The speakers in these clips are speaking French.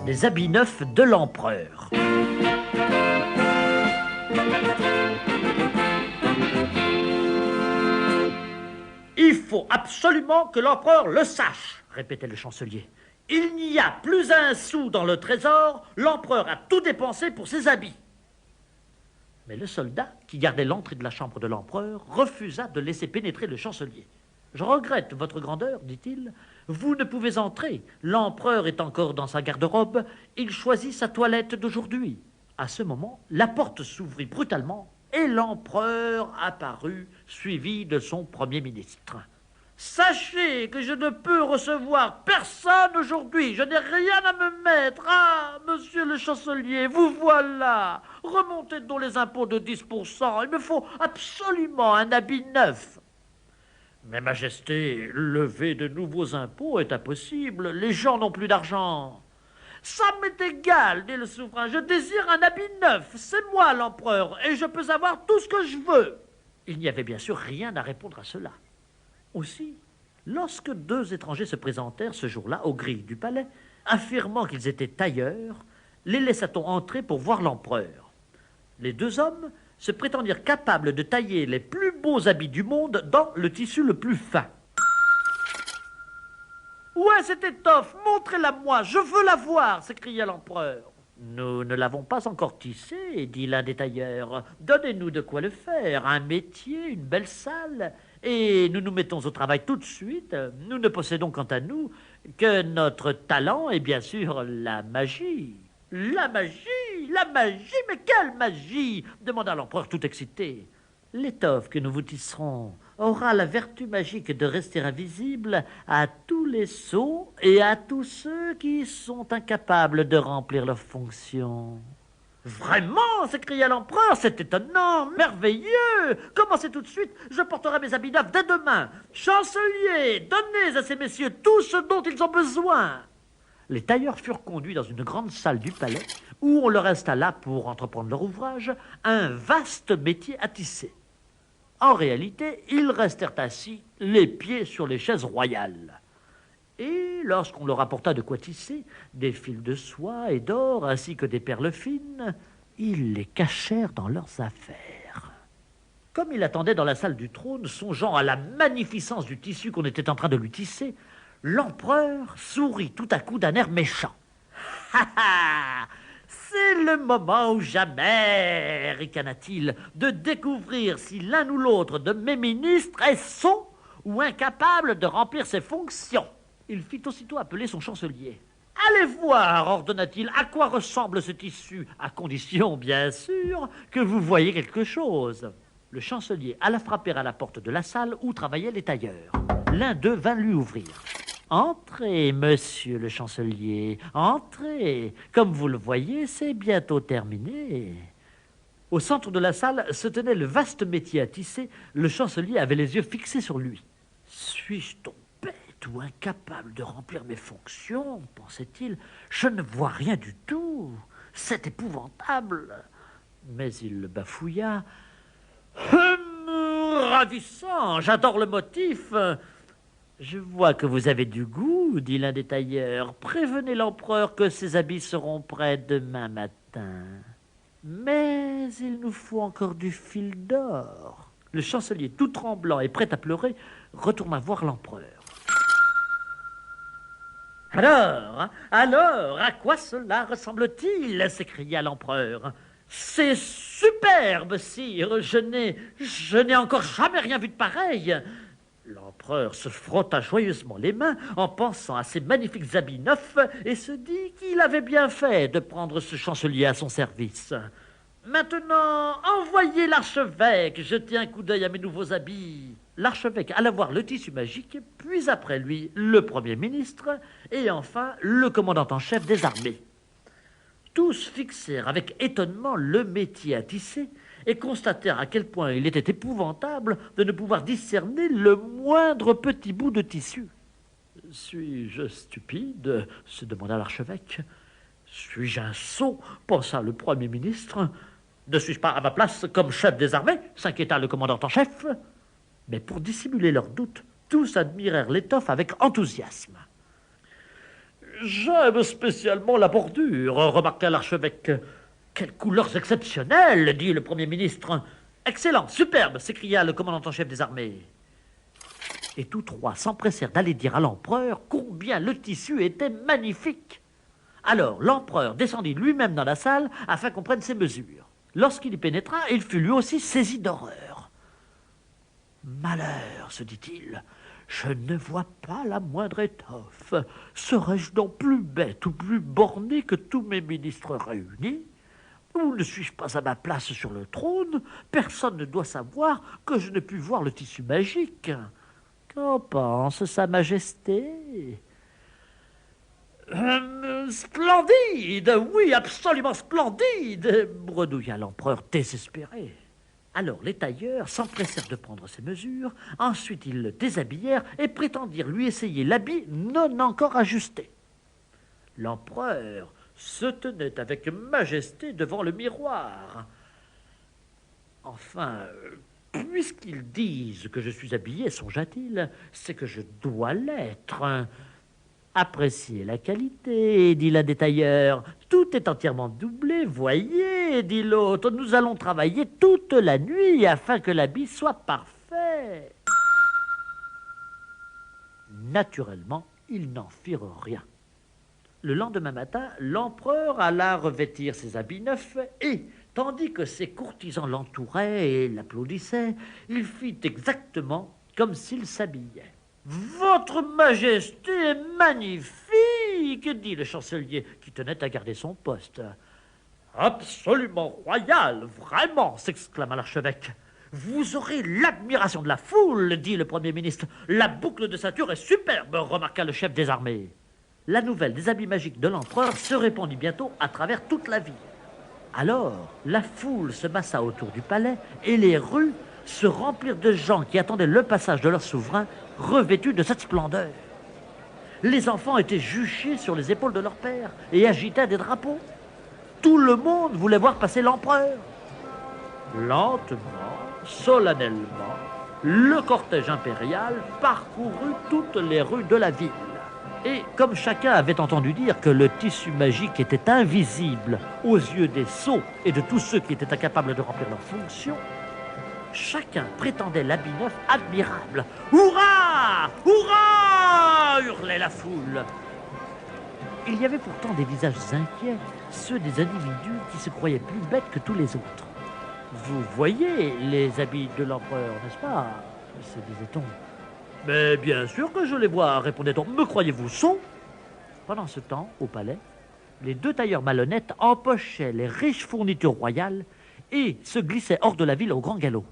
des habits neufs de l'empereur. Il faut absolument que l'empereur le sache, répétait le chancelier. Il n'y a plus un sou dans le trésor, l'empereur a tout dépensé pour ses habits. Mais le soldat, qui gardait l'entrée de la chambre de l'empereur, refusa de laisser pénétrer le chancelier. « Je regrette, votre grandeur, dit-il, vous ne pouvez entrer. L'empereur est encore dans sa garde-robe, il choisit sa toilette d'aujourd'hui. » À ce moment, la porte s'ouvrit brutalement et l'empereur apparut, suivi de son premier ministre. « Sachez que je ne peux recevoir personne aujourd'hui, je n'ai rien à me mettre. Ah, monsieur le chancelier, vous voilà. Remontez donc les impôts de 10%, il me faut absolument un habit neuf. » « Mais majesté, lever de nouveaux impôts est impossible, les gens n'ont plus d'argent. »« Ça m'est égal, dit le souverain, je désire un habit neuf, c'est moi l'empereur, et je peux avoir tout ce que je veux. » Il n'y avait bien sûr rien à répondre à cela. Aussi, lorsque deux étrangers se présentèrent ce jour-là aux grilles du palais, affirmant qu'ils étaient tailleurs, les laissa-t-on entrer pour voir l'empereur. Les deux hommes se prétendirent capables de tailler les plus beaux habits du monde dans le tissu le plus fin. « Où est cette étoffe? Montrez-la moi, je veux la voir !» s'écria l'empereur. « Nous ne l'avons pas encore tissée, dit l'un des tailleurs. Donnez-nous de quoi le faire, un métier, une belle salle, et nous nous mettons au travail tout de suite. Nous ne possédons quant à nous que notre talent et bien sûr la magie. » « La magie? La magie? Mais quelle magie ?» demanda l'empereur tout excité. « L'étoffe que nous vous tisserons aura la vertu magique de rester invisible à tous les sots et à tous ceux qui sont incapables de remplir leurs fonctions. »« Vraiment !» s'écria l'empereur, « c'est étonnant, merveilleux. Commencez tout de suite, je porterai mes habits neufs dès demain. Chancelier, donnez à ces messieurs tout ce dont ils ont besoin. » Les tailleurs furent conduits dans une grande salle du palais où on leur installa, pour entreprendre leur ouvrage, un vaste métier à tisser. En réalité, ils restèrent assis, les pieds sur les chaises royales. Et lorsqu'on leur apporta de quoi tisser, des fils de soie et d'or, ainsi que des perles fines, ils les cachèrent dans leurs affaires. Comme il attendait dans la salle du trône, songeant à la magnificence du tissu qu'on était en train de lui tisser, l'empereur sourit tout à coup d'un air méchant. « Ha ha! C'est le moment ou jamais, ricana-t-il, de découvrir si l'un ou l'autre de mes ministres est sot ou incapable de remplir ses fonctions. » Il fit aussitôt appeler son chancelier. « Allez voir, ordonna-t-il, à quoi ressemble ce tissu, à condition, bien sûr, que vous voyez quelque chose. » Le chancelier alla frapper à la porte de la salle où travaillaient les tailleurs. L'un d'eux vint lui ouvrir. « Entrez, monsieur le chancelier, entrez. Comme vous le voyez, c'est bientôt terminé. » Au centre de la salle se tenait le vaste métier à tisser. Le chancelier avait les yeux fixés sur lui. « Suis-je donc bête ou incapable de remplir mes fonctions ?» pensait-il. « Je ne vois rien du tout. C'est épouvantable. » Mais il bafouilla. « Ravissant, j'adore le motif. » « Je vois que vous avez du goût, dit l'un des tailleurs. Prévenez l'empereur que ses habits seront prêts demain matin. Mais il nous faut encore du fil d'or. » Le chancelier, tout tremblant et prêt à pleurer, retourna voir l'empereur. « Alors, à quoi cela ressemble-t-il » s'écria l'empereur. « C'est superbe, sire, je n'ai encore jamais rien vu de pareil. » L'empereur se frotta joyeusement les mains en pensant à ses magnifiques habits neufs et se dit qu'il avait bien fait de prendre ce chancelier à son service. « Maintenant, envoyez l'archevêque jeter un coup d'œil à mes nouveaux habits. » L'archevêque alla voir le tissu magique, puis après lui le premier ministre et enfin le commandant en chef des armées. Tous fixèrent avec étonnement le métier à tisser et constatèrent à quel point il était épouvantable de ne pouvoir discerner le moindre petit bout de tissu. « Suis-je stupide ?» se demanda l'archevêque. « Suis-je un sot ?» pensa le premier ministre. « Ne suis-je pas à ma place comme chef des armées ?» s'inquiéta le commandant en chef. Mais pour dissimuler leurs doutes, tous admirèrent l'étoffe avec enthousiasme. « J'aime spécialement la bordure, remarqua l'archevêque. Quelles couleurs exceptionnelles, dit le Premier ministre. Excellent, superbe, s'écria le commandant en chef des armées. Et tous trois s'empressèrent d'aller dire à l'empereur combien le tissu était magnifique. Alors l'empereur descendit lui-même dans la salle afin qu'on prenne ses mesures. Lorsqu'il y pénétra, il fut lui aussi saisi d'horreur. Malheur, se dit-il, je ne vois pas la moindre étoffe. Serais-je donc plus bête ou plus borné que tous mes ministres réunis? Ou ne suis-je pas à ma place sur le trône? Personne ne doit savoir que je ne puis voir le tissu magique. Qu'en pense Sa Majesté? Splendide, oui, absolument splendide, bredouilla l'empereur désespéré. Alors les tailleurs s'empressèrent de prendre ses mesures, ensuite ils le déshabillèrent et prétendirent lui essayer l'habit non encore ajusté. L'empereur se tenait avec majesté devant le miroir. Enfin, puisqu'ils disent que je suis habillé, songea-t-il, c'est que je dois l'être. Appréciez la qualité, dit l'un des tailleurs. Tout est entièrement doublé, voyez, dit l'autre. Nous allons travailler toute la nuit afin que l'habit soit parfait. Naturellement, ils n'en firent rien. Le lendemain matin, l'empereur alla revêtir ses habits neufs et, tandis que ses courtisans l'entouraient et l'applaudissaient, il fit exactement comme s'il s'habillait. « Votre Majesté est magnifique !» dit le chancelier, qui tenait à garder son poste. « Absolument royal, vraiment !» s'exclama l'archevêque. « Vous aurez l'admiration de la foule !» dit le Premier ministre. « La boucle de ceinture est superbe !» remarqua le chef des armées. La nouvelle des habits magiques de l'empereur se répandit bientôt à travers toute la ville. Alors, la foule se massa autour du palais et les rues se remplirent de gens qui attendaient le passage de leur souverain revêtus de cette splendeur. Les enfants étaient juchés sur les épaules de leur père et agitaient des drapeaux. Tout le monde voulait voir passer l'empereur. Lentement, solennellement, le cortège impérial parcourut toutes les rues de la ville. Et comme chacun avait entendu dire que le tissu magique était invisible aux yeux des sots et de tous ceux qui étaient incapables de remplir leurs fonctions, chacun prétendait l'habit neuf admirable. « Hurrah! Hurrah !» hurlait la foule. Il y avait pourtant des visages inquiets, ceux des individus qui se croyaient plus bêtes que tous les autres. « Vous voyez les habits de l'empereur, n'est-ce pas ?» se disait-on. « Mais bien sûr que je les vois, répondait-on. Me croyez-vous sot ?» Pendant ce temps, au palais, les deux tailleurs malhonnêtes empochaient les riches fournitures royales et se glissaient hors de la ville au grand galop.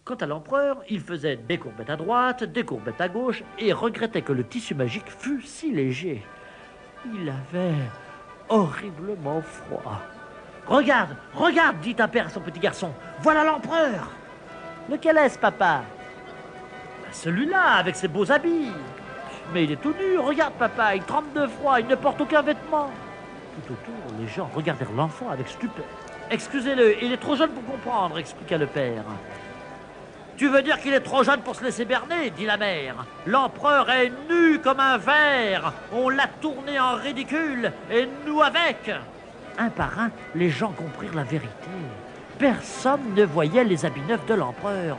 Quant à l'empereur, il faisait des courbettes à droite, des courbettes à gauche et regrettait que le tissu magique fût si léger. Il avait horriblement froid. « Regarde, regarde !» dit un père à son petit garçon. « Voilà l'empereur !»« Lequel est-ce, papa ?»« Celui-là, avec ses beaux habits. »« Mais il est tout nu, regarde, papa, il trempe de froid, il ne porte aucun vêtement. » Tout autour, les gens regardèrent l'enfant avec stupeur. « Excusez-le, il est trop jeune pour comprendre, » expliqua le père. « Tu veux dire qu'il est trop jeune pour se laisser berner ?» dit la mère. « L'empereur est nu comme un ver. On l'a tourné en ridicule, et nous avec. » Un par un, les gens comprirent la vérité. Personne ne voyait les habits neufs de l'empereur.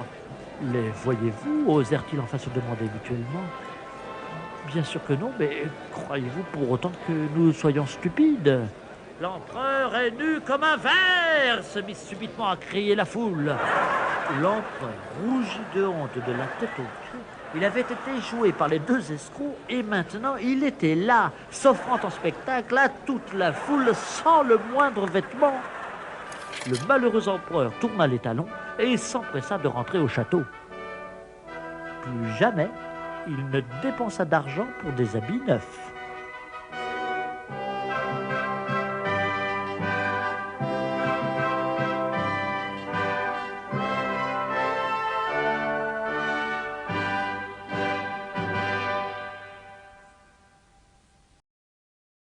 « Les voyez-vous » osèrent-ils enfin se demander mutuellement. « Bien sûr que non, mais croyez-vous pour autant que nous soyons stupides ?»« L'empereur est nu comme un ver !» se mit subitement à crier la foule. L'empereur rougit de honte de la tête aux pieds. Il avait été joué par les deux escrocs et maintenant il était là, s'offrant en spectacle à toute la foule sans le moindre vêtement. Le malheureux empereur tourna les talons et s'empressa de rentrer au château. Plus jamais il ne dépensa d'argent pour des habits neufs.